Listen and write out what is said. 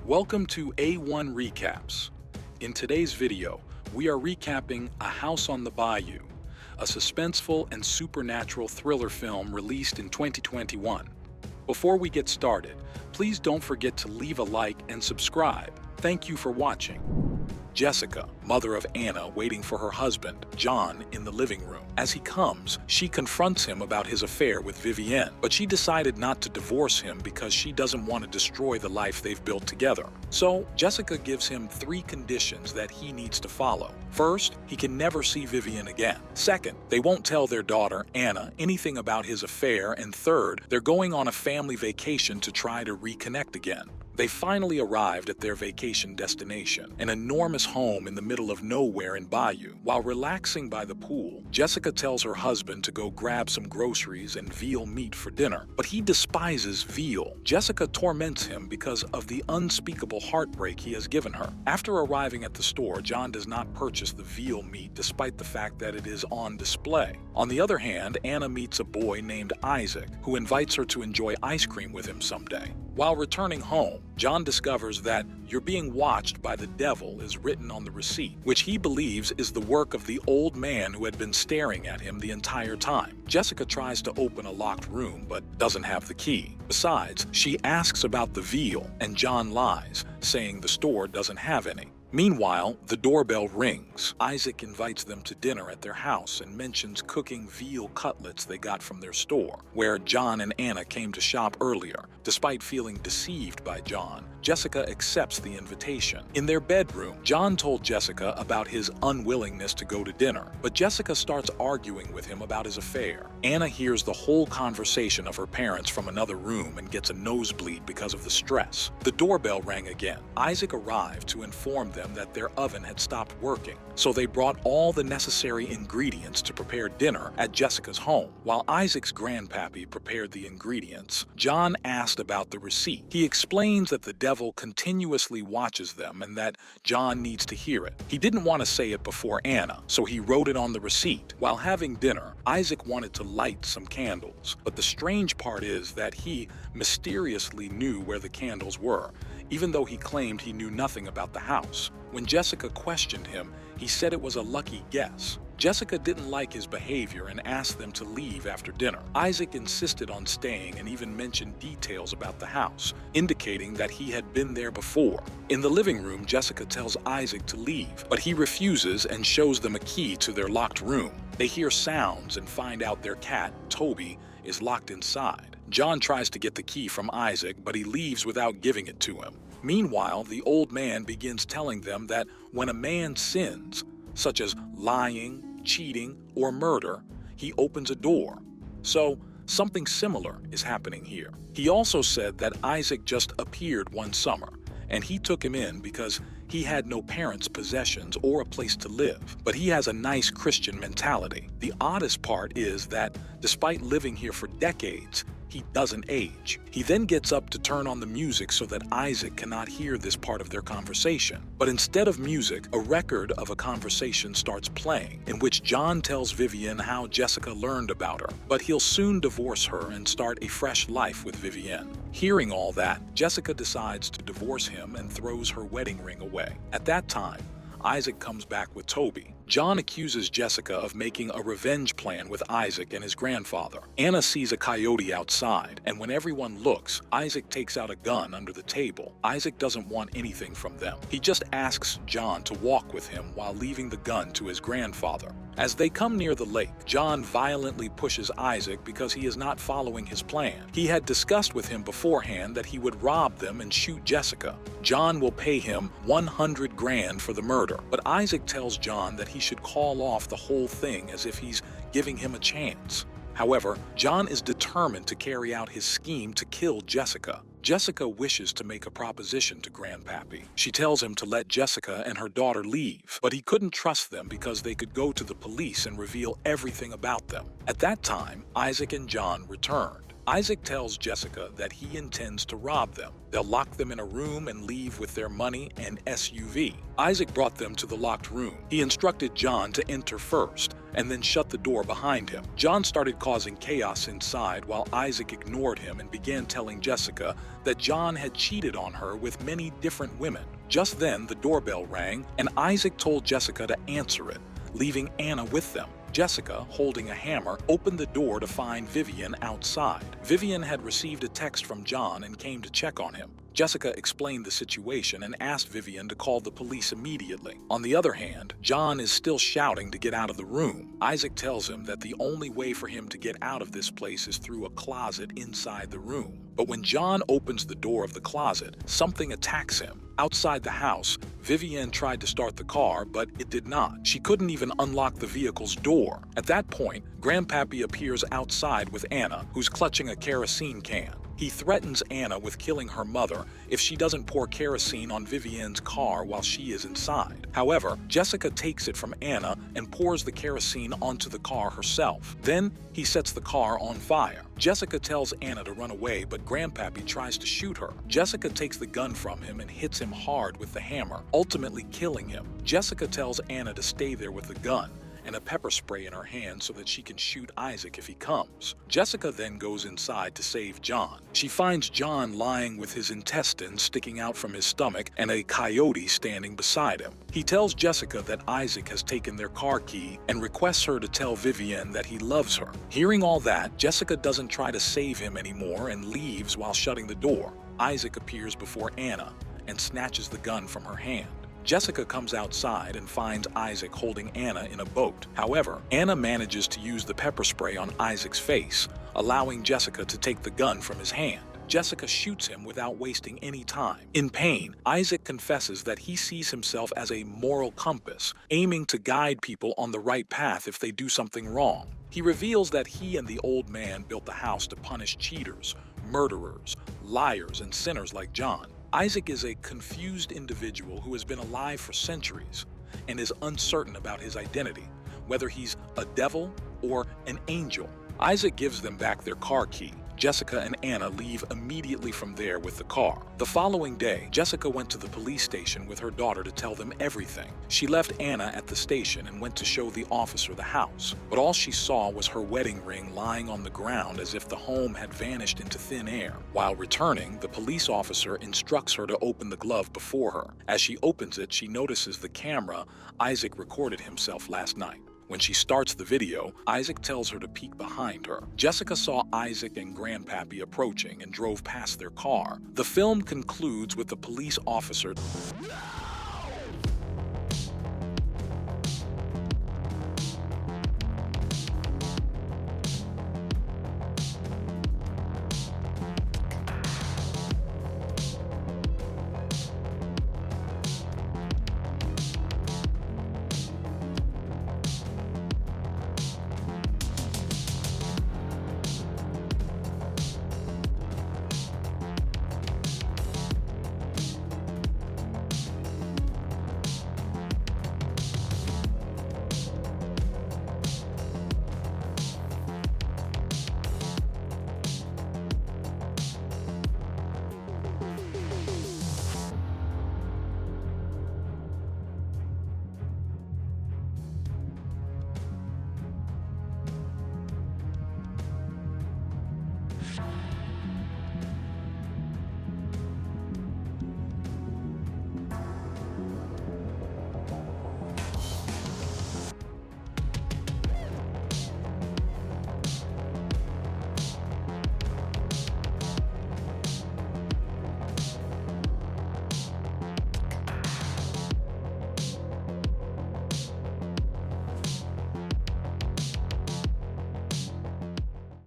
Welcome to A1 Recaps. In today's video, we are recapping A House on the Bayou, a suspenseful and supernatural thriller film released in 2021. Before we get started, please don't forget to leave a like and subscribe. Thank you for watching. Jessica, mother of Anna, waiting for her husband, John, in the living room. As he comes, she confronts him about his affair with Vivienne, but she decided not to divorce him because she doesn't want to destroy the life they've built together. So, Jessica gives him 3 conditions that he needs to follow. First, he can never see Vivienne again. Second, they won't tell their daughter, Anna, anything about his affair. And third, they're going on a family vacation to try to reconnect again. They finally arrived at their vacation destination, an enormous home in the middle of nowhere in Bayou. While relaxing by the pool, Jessica tells her husband to go grab some groceries and veal meat for dinner, but he despises veal. Jessica torments him because of the unspeakable heartbreak he has given her. After arriving at the store, John does not purchase the veal meat despite the fact that it is on display. On the other hand, Anna meets a boy named Isaac, who invites her to enjoy ice cream with him someday. While returning home, John discovers that "You're being watched by the devil" is written on the receipt, which he believes is the work of the old man who had been staring at him the entire time. Jessica tries to open a locked room but doesn't have the key. Besides, she asks about the veal, and John lies, saying the store doesn't have any. Meanwhile, the doorbell rings. Isaac invites them to dinner at their house and mentions cooking veal cutlets they got from their store, where John and Anna came to shop earlier. Despite feeling deceived by John, Jessica accepts the invitation. In their bedroom, John told Jessica about his unwillingness to go to dinner, but Jessica starts arguing with him about his affair. Anna hears the whole conversation of her parents from another room and gets a nosebleed because of the stress. The doorbell rang again. Isaac arrived to inform them that their oven had stopped working, so they brought all the necessary ingredients to prepare dinner at Jessica's home. While Isaac's grandpappy prepared the ingredients, John asked about the receipt. He explains that the devil continuously watches them and that John needs to hear it. He didn't want to say it before Anna, so he wrote it on the receipt. While having dinner, Isaac wanted to light some candles, but the strange part is that he mysteriously knew where the candles were, even though he claimed he knew nothing about the house. When Jessica questioned him, he said it was a lucky guess. Jessica didn't like his behavior and asked them to leave after dinner. Isaac insisted on staying and even mentioned details about the house, indicating that he had been there before. In the living room, Jessica tells Isaac to leave, but he refuses and shows them a key to their locked room. They hear sounds and find out their cat, Toby, is locked inside. John tries to get the key from Isaac, but he leaves without giving it to him. Meanwhile, the old man begins telling them that when a man sins, such as lying, cheating, or murder, he opens a door. So, something similar is happening here. He also said that Isaac just appeared one summer, and he took him in because he had no parents' possessions or a place to live, but he has a nice Christian mentality. The oddest part is that, despite living here for decades, he doesn't age. He then gets up to turn on the music so that Isaac cannot hear this part of their conversation. But instead of music, a record of a conversation starts playing, in which John tells Vivienne how Jessica learned about her, but he'll soon divorce her and start a fresh life with Vivienne. Hearing all that, Jessica decides to divorce him and throws her wedding ring away. At that time, Isaac comes back with Toby. John accuses Jessica of making a revenge plan with Isaac and his grandfather. Anna sees a coyote outside, and when everyone looks, Isaac takes out a gun under the table. Isaac doesn't want anything from them. He just asks John to walk with him while leaving the gun to his grandfather. As they come near the lake, John violently pushes Isaac because he is not following his plan. He had discussed with him beforehand that he would rob them and shoot Jessica. John will pay him $100 grand for the murder, but Isaac tells John that he should call off the whole thing as if he's giving him a chance. However, John is determined to carry out his scheme to kill Jessica. Jessica wishes to make a proposition to Grandpappy. She tells him to let Jessica and her daughter leave, but he couldn't trust them because they could go to the police and reveal everything about them. At that time, Isaac and John returned. Isaac tells Jessica that he intends to rob them. They'll lock them in a room and leave with their money and SUV. Isaac brought them to the locked room. He instructed John to enter first, and then shut the door behind him. John started causing chaos inside while Isaac ignored him and began telling Jessica that John had cheated on her with many different women. Just then, the doorbell rang, and Isaac told Jessica to answer it, leaving Anna with them. Jessica, holding a hammer, opened the door to find Vivian outside. Vivian had received a text from John and came to check on him. Jessica explained the situation and asked Vivian to call the police immediately. On the other hand, John is still shouting to get out of the room. Isaac tells him that the only way for him to get out of this place is through a closet inside the room. But when John opens the door of the closet, something attacks him. Outside the house, Vivian tried to start the car, but it did not. She couldn't even unlock the vehicle's door. At that point, Grandpappy appears outside with Anna, who's clutching a kerosene can. He threatens Anna with killing her mother if she doesn't pour kerosene on Vivian's car while she is inside. However, Jessica takes it from Anna and pours the kerosene onto the car herself. Then, he sets the car on fire. Jessica tells Anna to run away, but Grandpappy tries to shoot her. Jessica takes the gun from him and hits him hard with the hammer, ultimately killing him. Jessica tells Anna to stay there with the gun and a pepper spray in her hand so that she can shoot Isaac if he comes. Jessica then goes inside to save John. She finds John lying with his intestines sticking out from his stomach and a coyote standing beside him. He tells Jessica that Isaac has taken their car key and requests her to tell Vivian that he loves her. Hearing all that, Jessica doesn't try to save him anymore and leaves while shutting the door. Isaac appears before Anna and snatches the gun from her hand. Jessica comes outside and finds Isaac holding Anna in a boat. However, Anna manages to use the pepper spray on Isaac's face, allowing Jessica to take the gun from his hand. Jessica shoots him without wasting any time. In pain, Isaac confesses that he sees himself as a moral compass, aiming to guide people on the right path if they do something wrong. He reveals that he and the old man built the house to punish cheaters, murderers, liars, and sinners like John. Isaac is a confused individual who has been alive for centuries and is uncertain about his identity, whether he's a devil or an angel. Isaac gives them back their car key. Jessica and Anna leave immediately from there with the car. The following day, Jessica went to the police station with her daughter to tell them everything. She left Anna at the station and went to show the officer the house, but all she saw was her wedding ring lying on the ground as if the home had vanished into thin air. While returning, the police officer instructs her to open the glove before her. As she opens it, she notices the camera Isaac recorded himself last night. When she starts the video, Isaac tells her to peek behind her. Jessica saw Isaac and Grandpappy approaching and drove past their car. The film concludes with the police officer